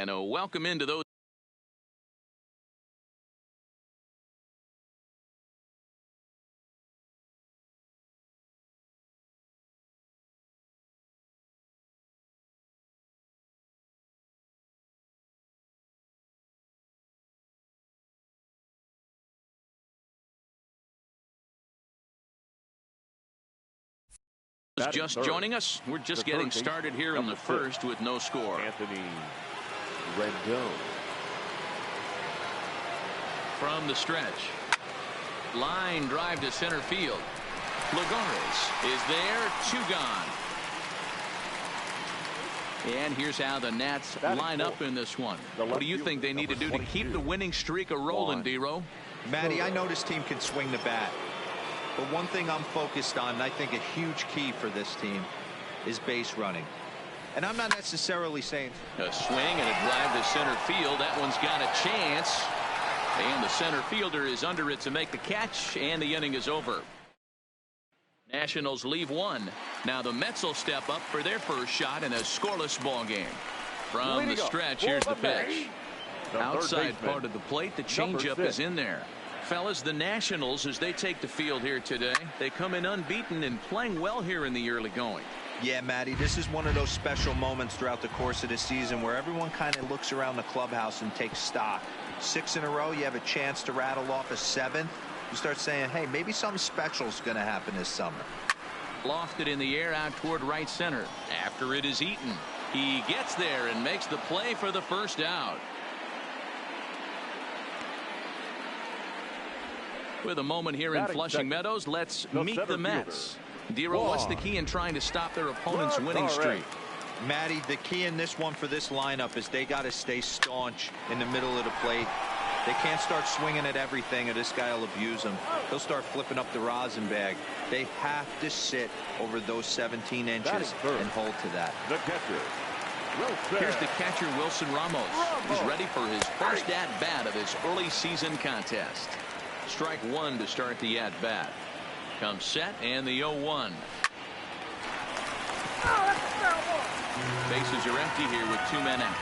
And a welcome into those. Just joining us, we're just getting started here in the first with no score. Anthony Rendon. From the stretch, line drive to center field. Lagares is there, 2 gone. And here's how the Nats line up in this one. What do you think they need to do to keep the winning streak a-rolling, D-Row? Matty, I know this team can swing the bat. But one thing I'm focused on, and I think a huge key for this team, is base running. And I'm not necessarily saying a swing and a drive to center field. That one's got a chance. And the center fielder is under it to make the catch, and the inning is over. Nationals leave 1. Now the Mets will step up for their first shot in a scoreless ball game. From the stretch, here's the pitch. Outside part of the plate, the changeup is in there. Fellas, the Nationals, as they take the field here today, they come in unbeaten and playing well here in the early going. Yeah, Matty, this is one of those special moments throughout the course of the season where everyone kind of looks around the clubhouse and takes stock. 6 in a row, you have a chance to rattle off a 7th. You start saying, hey, maybe something special is going to happen this summer. Lofted in the air out toward right center. After it is Eaton. He gets there and makes the play for the first out. With a moment here in Flushing Meadows, let's meet the Mets. D-Row, what's the key in trying to stop their opponent's winning streak? Matty, the key in this one for this lineup is they got to stay staunch in the middle of the plate. They can't start swinging at everything or this guy will abuse them. He'll start flipping up the rosin bag. They have to sit over those 17 inches and hold to that. The catcher. Here's the catcher, Wilson Ramos. He's ready for his first at-bat of his early season contest. Strike 1 to start the at-bat. Comes set and the 0-1. Bases are empty here with 2 men out.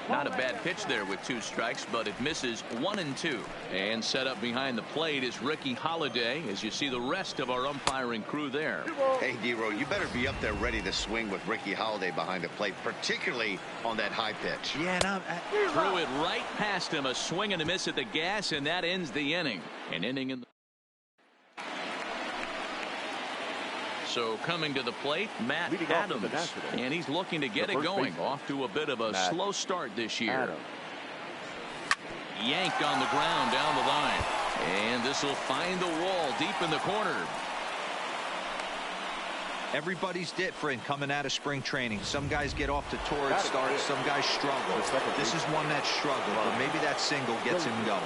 Not a bad pitch there with 2 strikes, but it misses 1 and 2. And set up behind the plate is Ricky Holiday, as you see the rest of our umpiring crew there. Hey, D-Row, you better be up there ready to swing with Ricky Holiday behind the plate, particularly on that high pitch. Yeah, threw it right past him, a swing and a miss at the gas, and that ends the inning. An inning in the So coming to the plate, Matt Adams, and he's looking to get it going. Off to a bit of a slow start this year. Yanked on the ground down the line. And this will find the wall deep in the corner. Everybody's different coming out of spring training. Some guys get off to torrid starts. Some guys struggle. This is one that struggled, but maybe that single gets him going.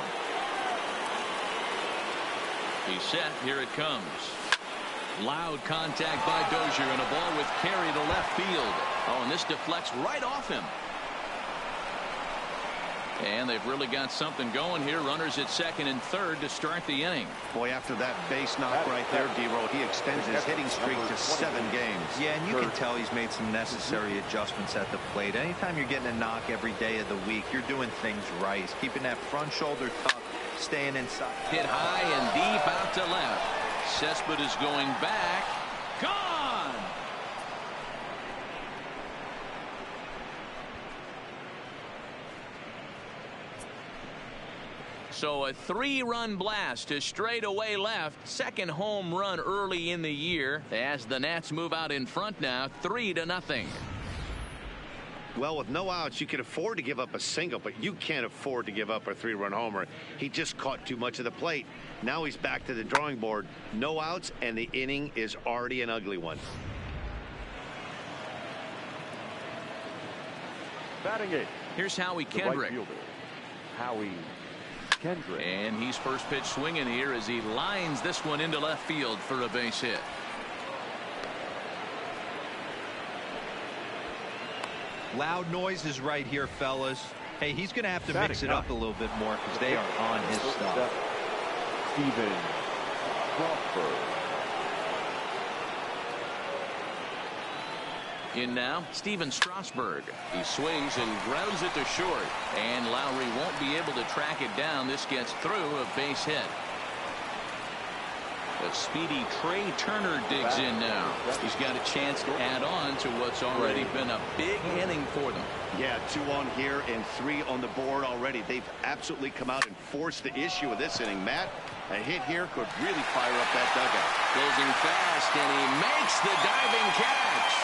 He's set. Here it comes. Loud contact by Dozier and a ball with carry to left field. Oh, and this deflects right off him. And they've really got something going here. Runners at second and third to start the inning. Boy, after that base knock right there, D-Row, he extends his hitting streak to 7 games. Yeah, and you can tell he's made some necessary adjustments at the plate. Anytime you're getting a knock every day of the week, you're doing things right. He's keeping that front shoulder tucked, staying inside. Hit high and deep out to left. Cespedes is going back. Gone! So a 3-run blast to straightaway left. Second home run early in the year as the Nats move out in front now 3-0. Well, with no outs, you can afford to give up a single, but you can't afford to give up a 3-run homer. He just caught too much of the plate. Now he's back to the drawing board. No outs, and the inning is already an ugly one. Batting it. Here's Howie Kendrick. Right Howie Kendrick. And he's first pitch swinging here as he lines this one into left field for a base hit. Loud noises right here, fellas. Hey, he's going to have to mix it up a little bit more because they are on his stuff. Stephen Crawford. In now, Steven Strasburg. He swings and grounds it to short. And Lowry won't be able to track it down. This gets through a base hit. The speedy Trey Turner digs in now. He's got a chance to add on to what's already been a big inning for them. Yeah, 2 on here and 3 on the board already. They've absolutely come out and forced the issue of this inning. Matt, a hit here could really fire up that dugout. Closing fast, and he makes the diving catch.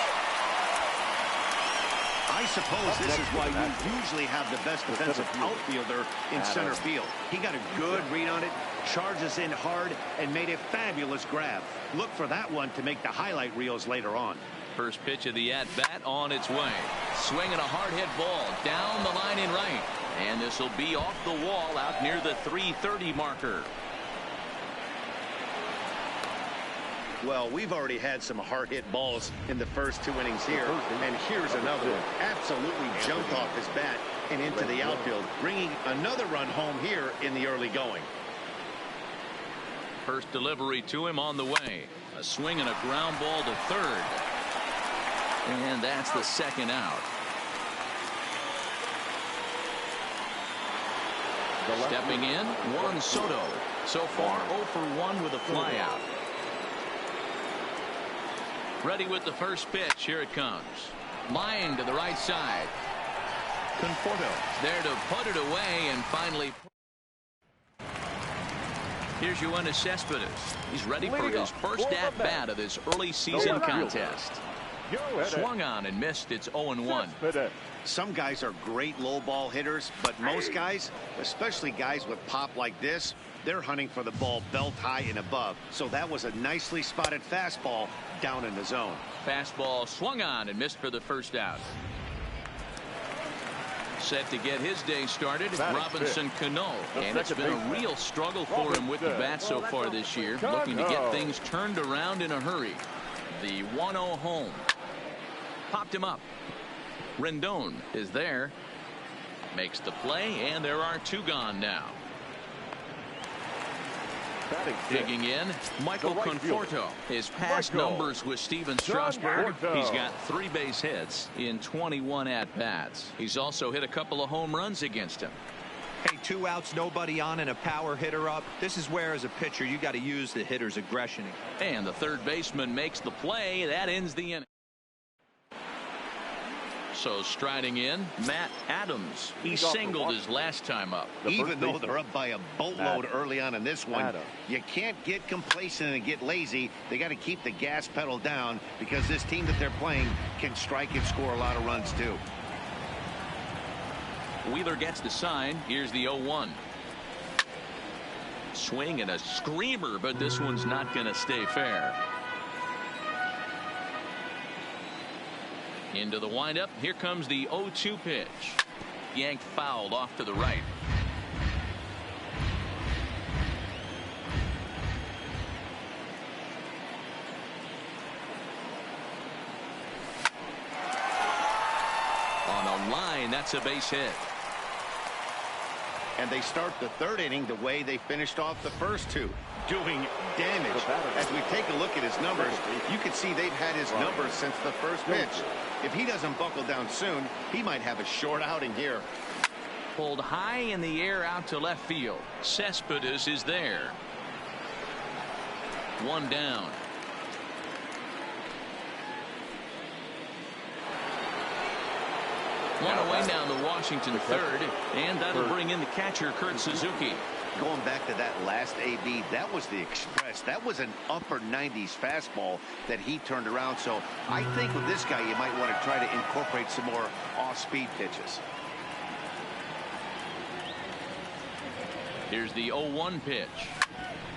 I suppose this is why you usually have the best defensive outfielder in center field. He got a good read on it, charges in hard, and made a fabulous grab. Look for that one to make the highlight reels later on. First pitch of the at-bat on its way. Swinging a hard hit ball down the line in right. And this will be off the wall out near the 330 marker. Well, we've already had some hard hit balls in the first 2 innings here, and here's another one. Absolutely jumped off his bat and into the outfield, bringing another run home here in the early going. First delivery to him on the way. A swing and a ground ball to third. And that's the second out. Stepping in, Juan Soto. So far 0 for 1 with a flyout. Ready with the first pitch. Here it comes. Line to the right side. Conforto there to put it away and finally. Here's Yoenis Cespedes. He's ready for his first at-bat of this early season contest. Swung on and missed. It's 0-1. Some guys are great low ball hitters, but most guys, especially guys with pop like this, they're hunting for the ball belt high and above. So that was a nicely spotted fastball down in the zone. Fastball swung on and missed for the first out. Set to get his day started, Robinson Cano. And it's been a real struggle for him with the bat so far this year. Looking to get things turned around in a hurry. The 1-0 home. Popped him up. Rendon is there. Makes the play, and there are 2 gone now. Digging in, Michael Conforto. His past numbers with Steven Strasburg. He's got 3 base hits in 21 at-bats. He's also hit a couple of home runs against him. Hey, 2 outs, nobody on, and a power hitter up. This is where, as a pitcher, you got to use the hitter's aggression. And the third baseman makes the play. That ends the inning. So striding in, Matt Adams. He singled his last time up. Even though they're up by a boatload early on in this one, you can't get complacent and get lazy. They got to keep the gas pedal down because this team that they're playing can strike and score a lot of runs too. Wheeler gets the sign. Here's the 0-1. Swing and a screamer, but this one's not going to stay fair. Into the windup. Here comes the 0-2 pitch. Yanked fouled off to the right. On a line, that's a base hit. And they start the 3rd inning the way they finished off the first 2, doing damage. As we take a look at his numbers, you can see they've had his numbers since the first pitch. If he doesn't buckle down soon, he might have a short outing here. Pulled high in the air out to left field. Cespedes is there. 1 down. One away now to Washington, 3rd, and that'll bring in the catcher, Kurt Suzuki. Going back to that last AB, that was the express. That was an upper 90s fastball that he turned around. So I think with this guy, you might want to try to incorporate some more off-speed pitches. Here's the 0-1 pitch.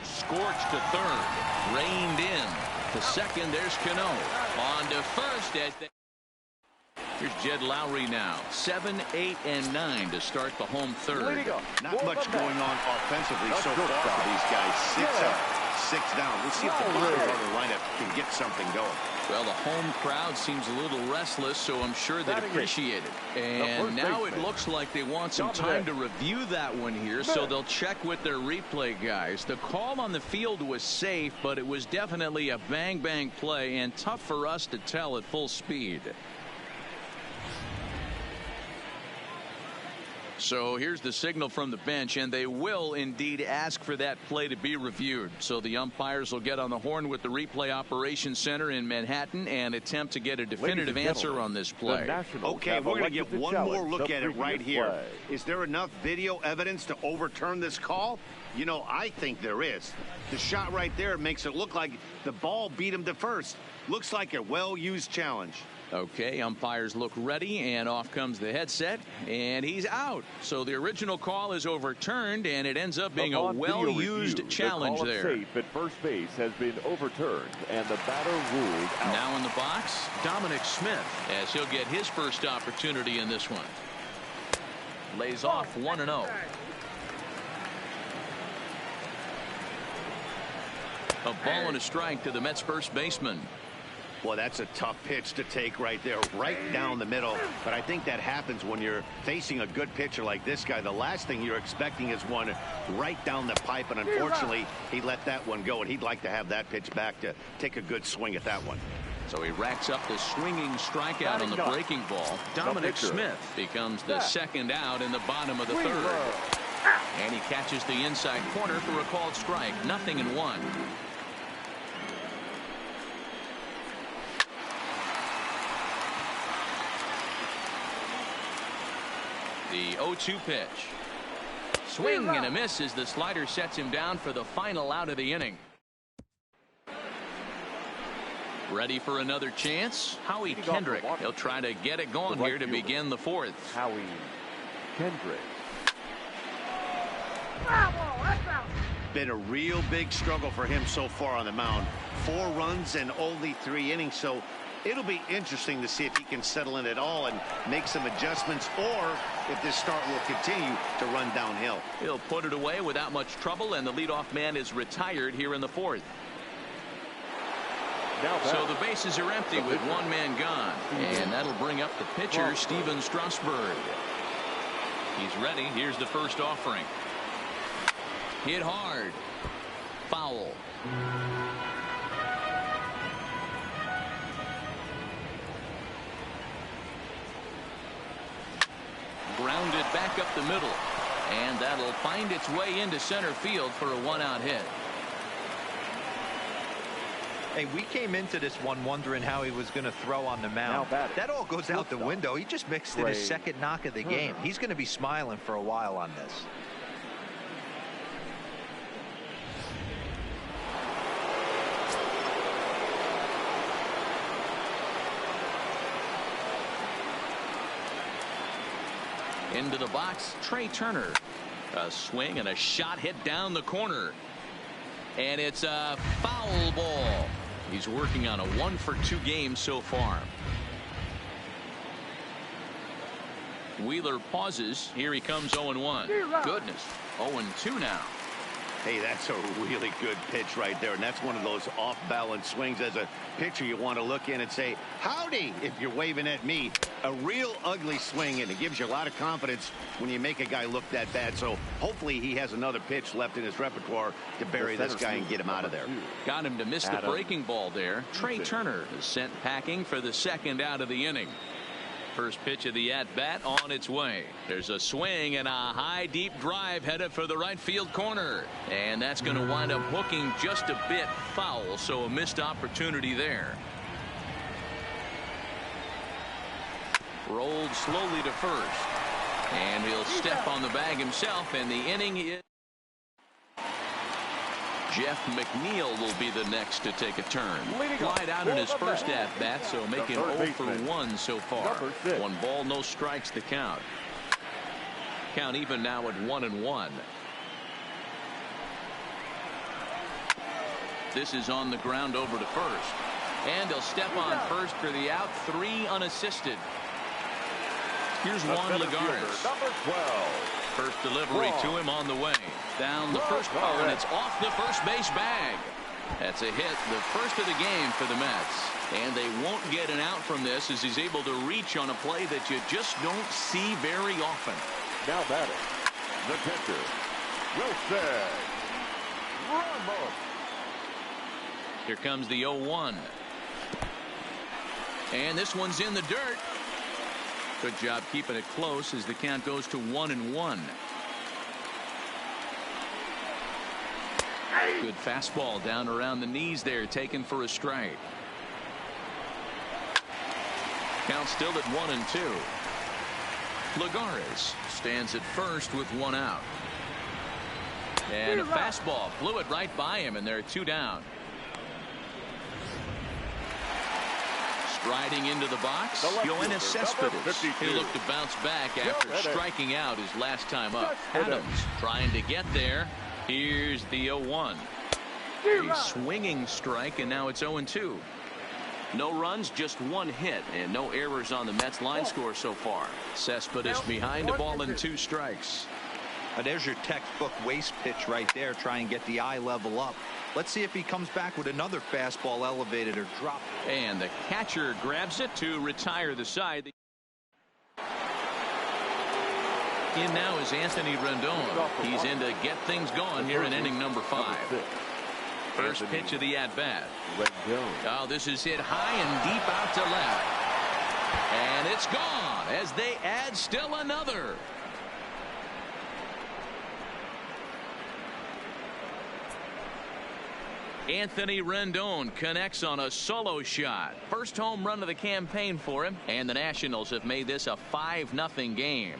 Scorched to 3rd. Reined in. To 2nd, there's Cano. On to 1st at the... Here's Jed Lowry now. 7, 8, and 9 to start the home 3rd. Not much going on offensively so far for these guys. 6 up, 6 down. We'll see if the bottom part of the lineup can get something going. Well, the home crowd seems a little restless, so I'm sure they'd appreciate it. And now it looks like they want some time to review that one here, so they'll check with their replay guys. The call on the field was safe, but it was definitely a bang-bang play and tough for us to tell at full speed. So here's the signal from the bench, and they will indeed ask for that play to be reviewed. So the umpires will get on the horn with the replay operations center in Manhattan and attempt to get a definitive answer on this play. Okay, we're going to get one more look at it right here. Is there enough video evidence to overturn this call? You know, I think there is. The shot right there makes it look like the ball beat him to first. Looks like a well-used challenge. Okay, umpires look ready, and off comes the headset, and he's out. So the original call is overturned, and it ends up being a well-used challenge there. The call safe at first base has been overturned, and the batter ruled out. Now in the box, Dominic Smith, as he'll get his first opportunity in this one. Lays off 1-0. A ball and a strike to the Mets first baseman. Well, that's a tough pitch to take right there, right down the middle. But I think that happens when you're facing a good pitcher like this guy. The last thing you're expecting is one right down the pipe, and unfortunately, he let that one go, and he'd like to have that pitch back to take a good swing at that one. So he racks up the swinging strikeout on the breaking ball. Dominic Smith becomes the second out in the bottom of the third. And he catches the inside corner for a called strike. 0-1. The 0-2 pitch. Swing and a miss as the slider sets him down for the final out of the inning. Ready for another chance? Howie Kendrick. He'll try to get it going here to begin the fourth. Howie Kendrick. Been a real big struggle for him so far on the mound. 4 runs and only 3 innings, so it'll be interesting to see if he can settle in at all and make some adjustments, or if this start will continue to run downhill. He'll put it away without much trouble, and the leadoff man is retired here in the fourth. So the bases are empty with one man gone, and that'll bring up the pitcher, Steven Strasburg. He's ready. Here's the first offering. Hit hard. Foul. Grounded back up the middle, and that'll find its way into center field for a 1-out hit. Hey, we came into this one wondering how he was going to throw on the mound. That all goes out the window. He just mixed in his second knock of the game. He's going to be smiling for a while on this. Into the box, Trey Turner. A swing and a shot hit down the corner. And it's a foul ball. He's working on a 1-for-2 game so far. Wheeler pauses. Here he comes 0-1. Goodness. 0-2 now. Hey, that's a really good pitch right there, and that's one of those off-balance swings. As a pitcher, you want to look in and say, howdy, if you're waving at me. A real ugly swing, and it gives you a lot of confidence when you make a guy look that bad. So hopefully he has another pitch left in his repertoire to bury this guy and get him out of there. Got him to miss the breaking ball there. Trey Turner is sent packing for the second out of the inning. First pitch of the at-bat on its way. There's a swing and a high deep drive headed for the right field corner, and that's going to wind up hooking just a bit foul, so a missed opportunity there. Rolled slowly to first, and he'll step on the bag himself, and the inning is. Jeff McNeil will be the next to take a turn. Flied out in his first at-bat, so making 0-for-1 so far. 1 ball, no strikes to count. Count even now at 1-1. This is on the ground over to first. And he'll step on first for the out. 3 unassisted. Here's Juan Lagares. Number 12. First delivery to him on the way. Down the first ball, and it's off the first base bag. That's a hit, the first of the game for the Mets. And they won't get an out from this as he's able to reach on a play that you just don't see very often. Now batting, the pitcher, Wilson Ramos. Here comes the 0-1. And this one's in the dirt. Good job keeping it close as the count goes to 1-1. Good fastball down around the knees there, taken for a strike. Count still at 1-2. Lagares stands at first with one out. And a fastball flew it right by him, and there are two down. Striding into the box, Yoenis Cespedes. He looked to bounce back after striking out his last time up. Adams trying to get there. Here's the 0-1. A swinging strike, and now it's 0-2. No runs, just one hit, and no errors on the Mets line score so far. Cespedes behind a ball and 2 strikes. There's your textbook waste pitch right there. Try and get the eye level up. Let's see if he comes back with another fastball elevated or dropped. And the catcher grabs it to retire the side. In now is Anthony Rendon. He's in to get things going here in inning number 5. First pitch of the at-bat. Oh, this is hit high and deep out to left. And it's gone as they add still another. Anthony Rendon connects on a solo shot. First home run of the campaign for him, and the Nationals have made this a 5-0 game.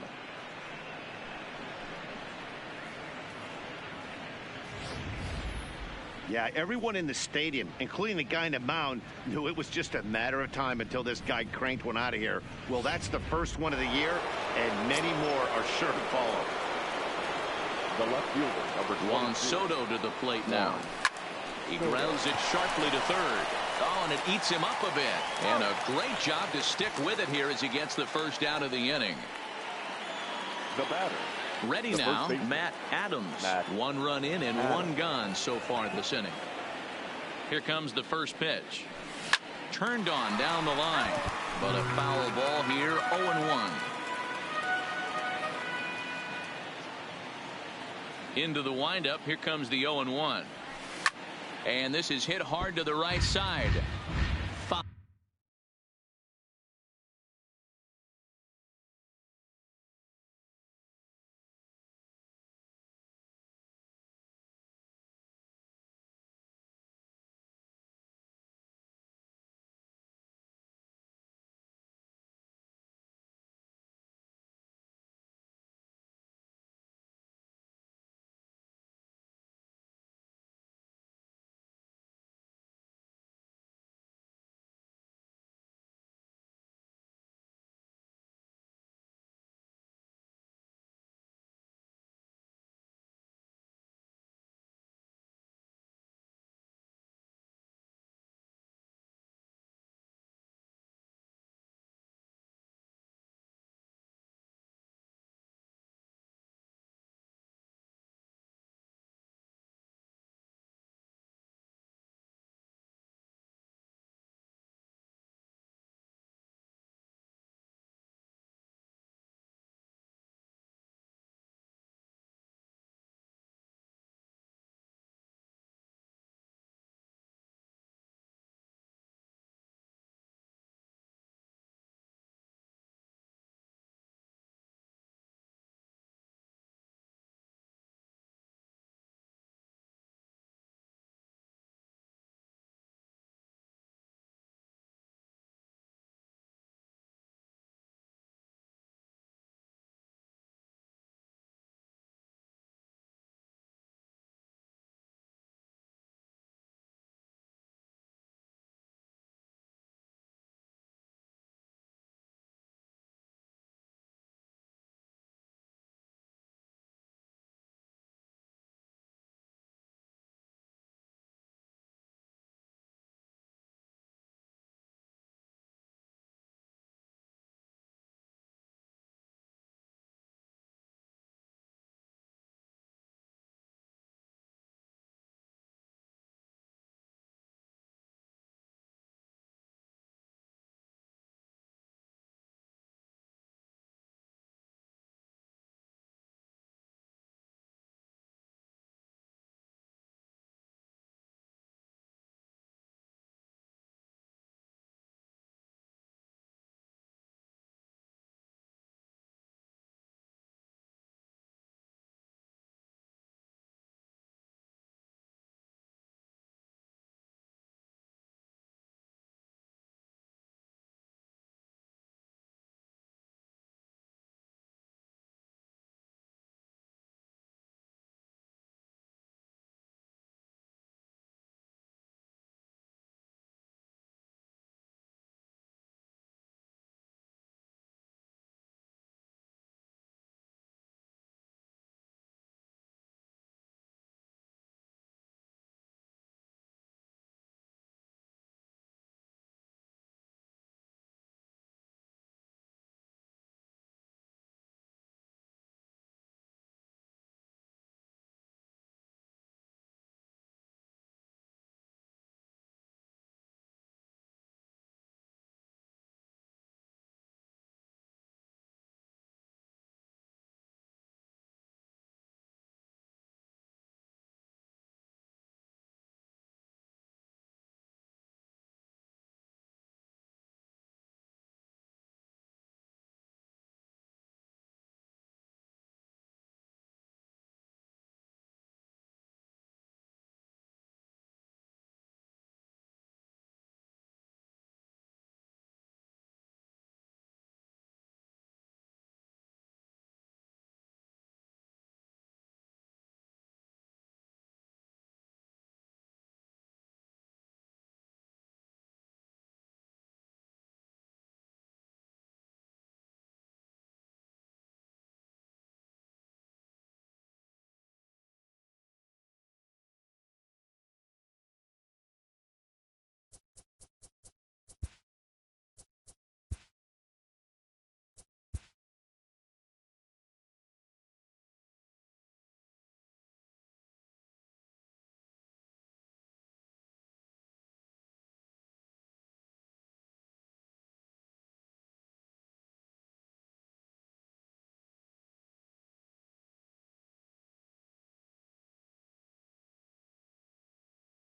Yeah, everyone in the stadium, including the guy in the mound, knew it was just a matter of time until this guy cranked one out of here. Well, that's the first one of the year, and many more are sure to follow. The left fielder, number 22. Juan Soto to the plate now. He grounds it sharply to third. Oh, and it eats him up a bit. And a great job to stick with it here as he gets the first out of the inning. The batter. Ready now, Matt Adams. 1 run in and 1 gone so far this inning. Here comes the first pitch. Turned on down the line. But a foul ball here, 0-1. Into the windup, here comes the 0-1. And this is hit hard to the right side.